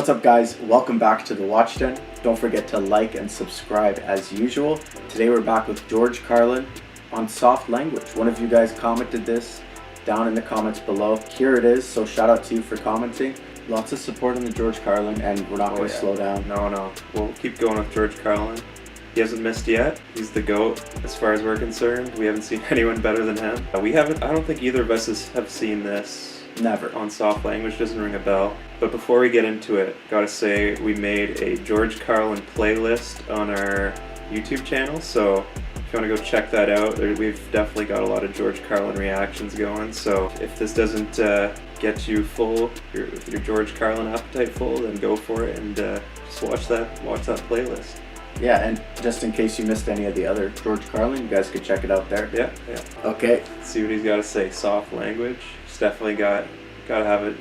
What's up guys, welcome back to the Watch Den. Don't forget to like and subscribe as usual. Today we're back with George Carlin on soft language. One of you guys commented this down in the comments below. Here it is, so shout out to you for commenting. Lots of support on the George Carlin, and we're not going to slow down. No, we'll keep going with George Carlin. He hasn't missed yet. He's the GOAT as far as we're concerned. We haven't seen anyone better than him. I don't think either of us have seen this. Never. On soft language, doesn't ring a bell. But before we get into it, gotta say we made a George Carlin playlist on our YouTube channel, so if you want to go check that out, we've definitely got a lot of George Carlin reactions going. So if this doesn't get you full, your George Carlin appetite full, then go for it and just watch that playlist. Yeah, and just in case you missed any of the other George Carlin, you guys could check it out there. Yeah. Okay. Let's see what he's got to say. Soft language. He's definitely gotta have a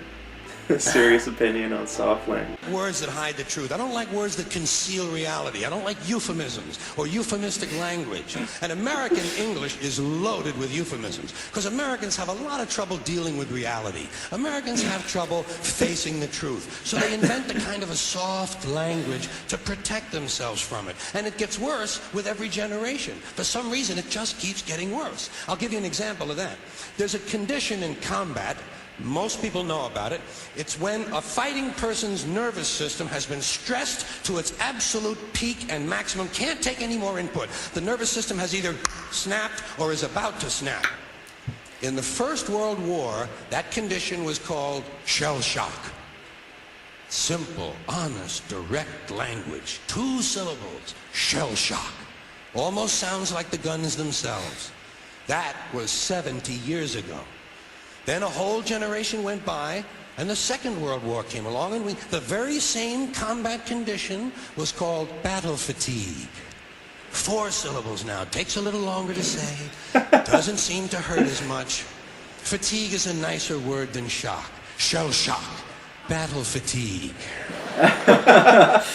serious opinion on soft language. Words that hide the truth. I don't like words that conceal reality. I don't like euphemisms or euphemistic language. And American English is loaded with euphemisms because Americans have a lot of trouble dealing with reality. Americans have trouble facing the truth. So they invent a kind of a soft language to protect themselves from it. And it gets worse with every generation. For some reason, it just keeps getting worse. I'll give you an example of that. There's a condition in combat. Most people know about it. It's when a fighting person's nervous system has been stressed to its absolute peak and maximum, can't take any more input. The nervous system has either snapped or is about to snap. In the First World War, that condition was called shell shock. Simple, honest, direct language. 2 syllables, shell shock. Almost sounds like the guns themselves. That was 70 years ago. Then a whole generation went by, and the Second World War came along, and the very same combat condition was called battle fatigue. 4 syllables now. Takes a little longer to say. Doesn't seem to hurt as much. Fatigue is a nicer word than shock. Shell shock. Battle fatigue.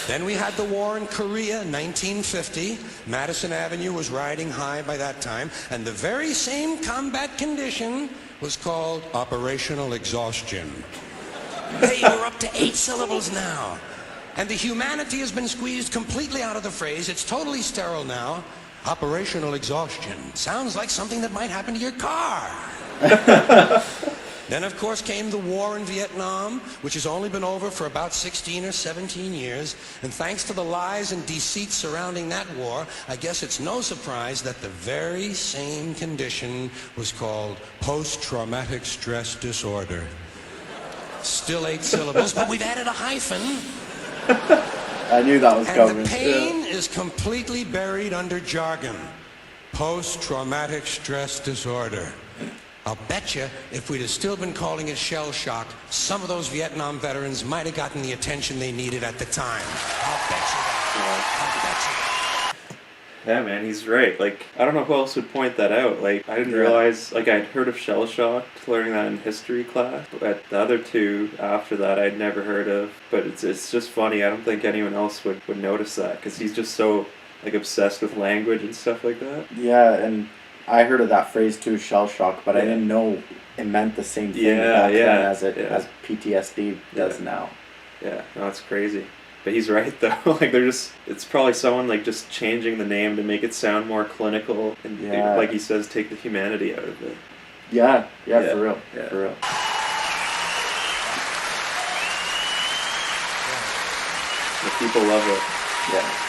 Then we had the war in Korea, 1950. Madison Avenue was riding high by that time, and the very same combat condition was called operational exhaustion. Hey, we're up to 8 syllables now. And the humanity has been squeezed completely out of the phrase. It's totally sterile now. Operational exhaustion. Sounds like something that might happen to your car. Then, of course, came the war in Vietnam, which has only been over for about 16 or 17 years. And thanks to the lies and deceit surrounding that war, I guess it's no surprise that the very same condition was called post-traumatic stress disorder. Still 8 syllables, but we've added a hyphen. I knew that was coming. And the pain is completely buried under jargon. Post-traumatic stress disorder. I'll bet you if we'd have still been calling it shell shock, some of those Vietnam veterans might have gotten the attention they needed at the time. I'll bet you that. I'll bet you that. Yeah, man, he's right. Like, I don't know who else would point that out. Like, I didn't realize, like, I'd heard of shell shock, learning that in history class. But the other 2 after that I'd never heard of. But it's just funny. I don't think anyone else would notice that, because he's just so, like, obsessed with language and stuff like that. Yeah, and I heard of that phrase too, shell shock, but I didn't know it meant the same thing back then as PTSD does now. Yeah, no, that's crazy. But he's right though. Like it's probably someone like just changing the name to make it sound more clinical and like he says, take the humanity out of it. Yeah, for real. Yeah. For real. The people love it. Yeah.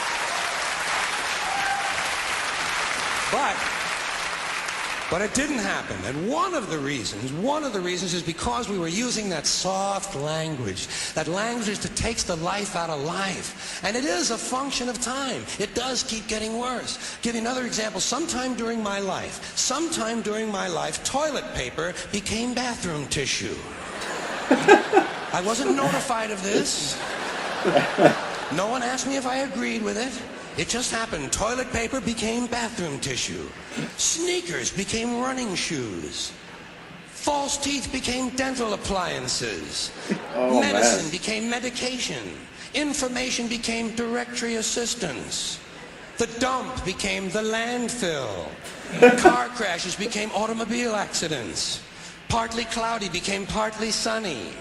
But it didn't happen, and one of the reasons is because we were using that soft language, that language that takes the life out of life. And it is a function of time. It does keep getting worse. Give you another example. Sometime during my life, toilet paper became bathroom tissue. I wasn't notified of this. No one asked me if I agreed with it. It just happened. Toilet paper became bathroom tissue. Sneakers became running shoes. False teeth became dental appliances. Medicine became medication. Information became directory assistance. The dump became the landfill. Car crashes became automobile accidents. Partly cloudy became partly sunny.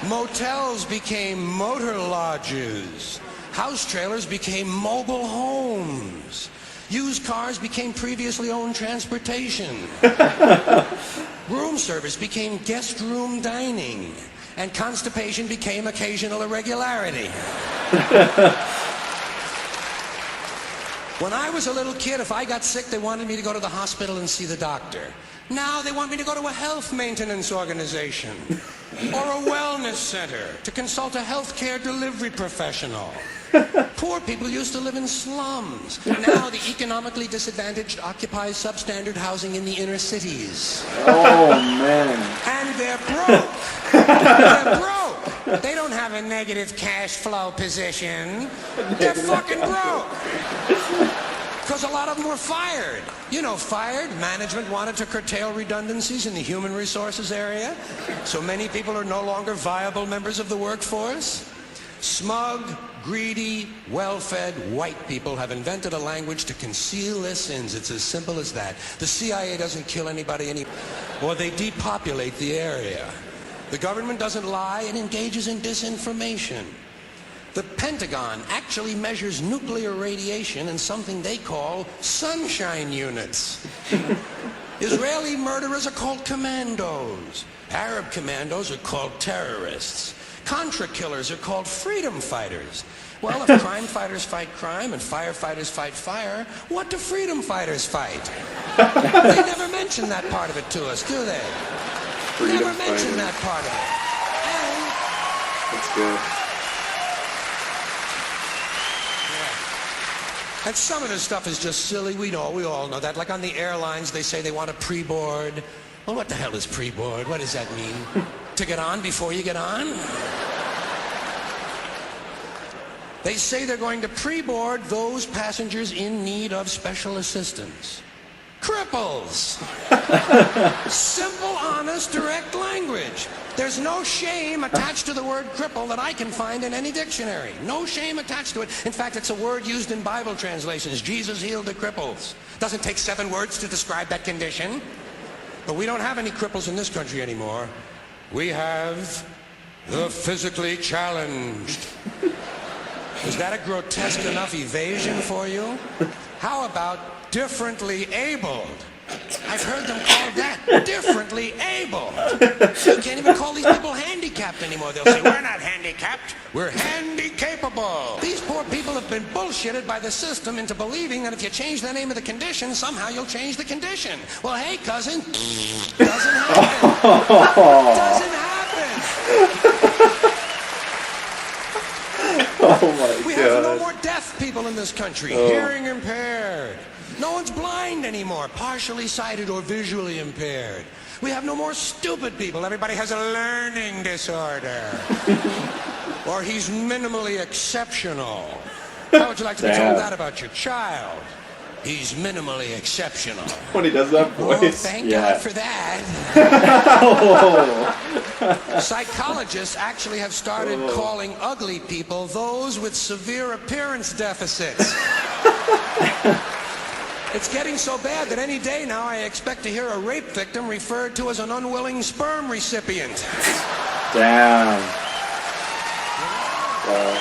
Motels became motor lodges. House trailers became mobile homes. Used cars became previously owned transportation. Room service became guest room dining. And constipation became occasional irregularity. When I was a little kid, if I got sick, they wanted me to go to the hospital and see the doctor. Now they want me to go to a health maintenance organization or a wellness center to consult a healthcare delivery professional. Poor people used to live in slums. Now the economically disadvantaged occupy substandard housing in the inner cities. Oh, man. And they're broke. They're broke. They don't have a negative cash flow position. They're fucking broke. Because a lot of them were fired. You know, fired. Management wanted to curtail redundancies in the human resources area. So many people are no longer viable members of the workforce. Smug, greedy, well-fed white people have invented a language to conceal their sins. It's as simple as that. The CIA doesn't kill anybody or they depopulate the area. The government doesn't lie, it engages in disinformation. The Pentagon actually measures nuclear radiation in something they call sunshine units. Israeli murderers are called commandos. Arab commandos are called terrorists. Contra killers are called freedom fighters. Well, if crime fighters fight crime and firefighters fight fire, what do freedom fighters fight? They never mention that part of it to us, do they? Never mention that part of it. That's good. And some of this stuff is just silly. We all know that. Like on the airlines, they say they want a pre-board. Well, what the hell is pre-board? What does that mean? To get on before you get on? They say they're going to pre-board those passengers in need of special assistance. Cripples. Simple, honest, direct language. There's no shame attached to the word cripple that I can find in any dictionary. No shame attached to it. In fact, it's a word used in Bible translations. Jesus healed the cripples. Doesn't take 7 words to describe that condition. But we don't have any cripples in this country anymore. We have the physically challenged. Is that a grotesque enough evasion for you? How about differently abled? I've heard them called that, differently abled. You can't even call these people handicapped anymore. They'll say, we're not handicapped, we're handy-capable. These poor people have been bullshitted by the system into believing that if you change the name of the condition, somehow you'll change the condition. Well, hey, cousin, doesn't happen. Doesn't happen. Oh my God. We have no more deaf people in this country, hearing impaired. No one's blind anymore, partially sighted or visually impaired. We have no more stupid people. Everybody has a learning disorder. Or he's minimally exceptional. How would you like to be told that about your child? He's minimally exceptional. When he does that voice. Oh, thank God for that. Psychologists actually have started calling ugly people those with severe appearance deficits. It's getting so bad that any day now I expect to hear a rape victim referred to as an unwilling sperm recipient. Damn. Wow.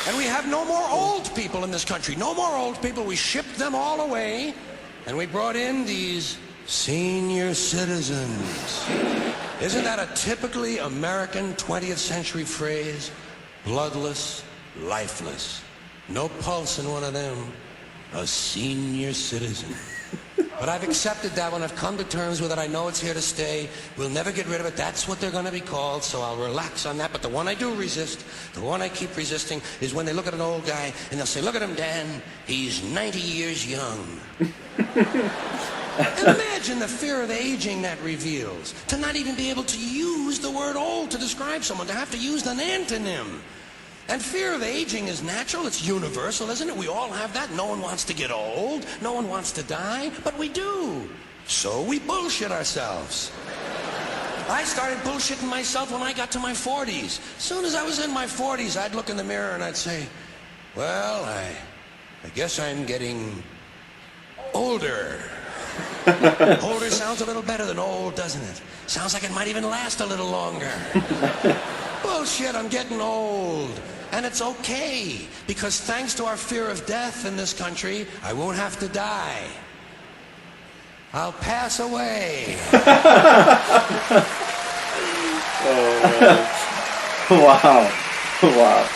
And we have no more old people in this country. No more old people. We shipped them all away. And we brought in these senior citizens. Isn't that a typically American 20th century phrase? Bloodless, lifeless. No pulse in one of them. A senior citizen. But I've accepted that one. I've come to terms with it. I know it's here to stay. We'll never get rid of it. That's what they're going to be called, so I'll relax on that. But the one I do resist, the one I keep resisting, is when they look at an old guy and they'll say, look at him, Dan. He's 90 years young. Imagine the fear of aging that reveals. To not even be able to use the word old to describe someone, to have to use an antonym. And fear of aging is natural, it's universal, isn't it? We all have that. No one wants to get old, no one wants to die, but we do. So we bullshit ourselves. I started bullshitting myself when I got to my 40s. As soon as I was in my 40s, I'd look in the mirror and I'd say, well, I guess I'm getting older. Older sounds a little better than old, doesn't it? Sounds like it might even last a little longer. Bullshit, I'm getting old. And it's okay, because thanks to our fear of death in this country, I won't have to die. I'll pass away. Wow. Wow.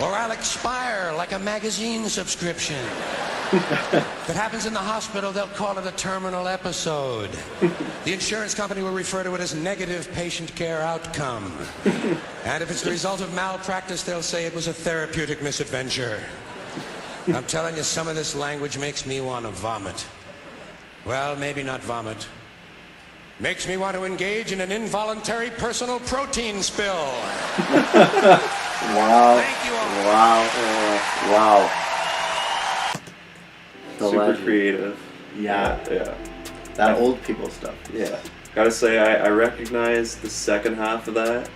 Or I'll expire like a magazine subscription. If it happens in the hospital, they'll call it a terminal episode. The insurance company will refer to it as negative patient care outcome. And if it's the result of malpractice, they'll say it was a therapeutic misadventure. I'm telling you, some of this language makes me want to vomit. Well, maybe not vomit. Makes me want to engage in an involuntary personal protein spill. Wow. Thank you all. Wow. The Super legend. creative. Yeah. Yeah. That old people stuff. Yeah. Gotta say, I recognize the second half of that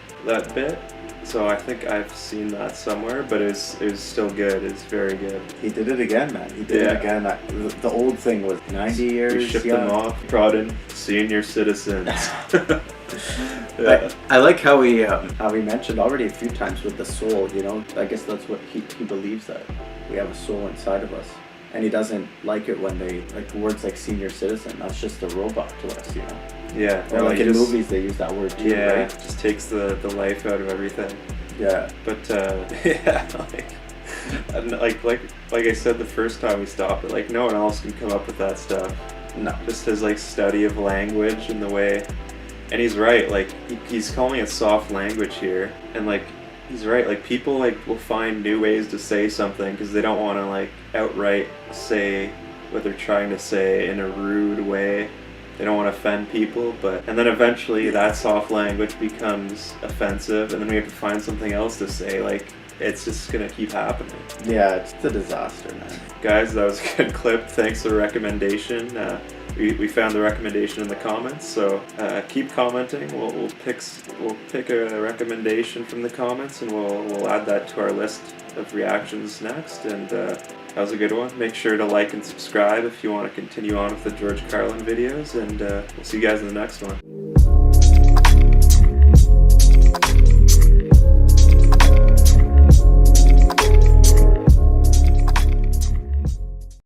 bit. So I think I've seen that somewhere, but it was still good. It's very good. He did it again, man. He did it again. The old thing was 90 years We shipped young. them off, brought in senior citizens. I like how he mentioned already a few times with the soul, you know. I guess that's what he believes, that we have a soul inside of us. And he doesn't like it when they, like, words like senior citizen, that's just a robot to us, you know. Yeah. Or like in movies they use that word too, Yeah, right? it just takes the life out of everything. Yeah. But yeah, like I said the first time we stopped it, like no one else can come up with that stuff. No. Just his like study of language and the way, and he's right. Like he's calling it soft language here, and like he's right. Like people like will find new ways to say something because they don't want to like outright say what they're trying to say in a rude way. They don't want to offend people, and then eventually that soft language becomes offensive, and then we have to find something else to say. Like, it's just gonna keep happening. Yeah, it's a disaster, man. Guys, that was a good clip. Thanks for the recommendation. We found the recommendation in the comments, so keep commenting. We'll pick a recommendation from the comments, and we'll add that to our list of reactions next. And that was a good one. Make sure to like and subscribe if you want to continue on with the George Carlin videos, and we'll see you guys in the next one.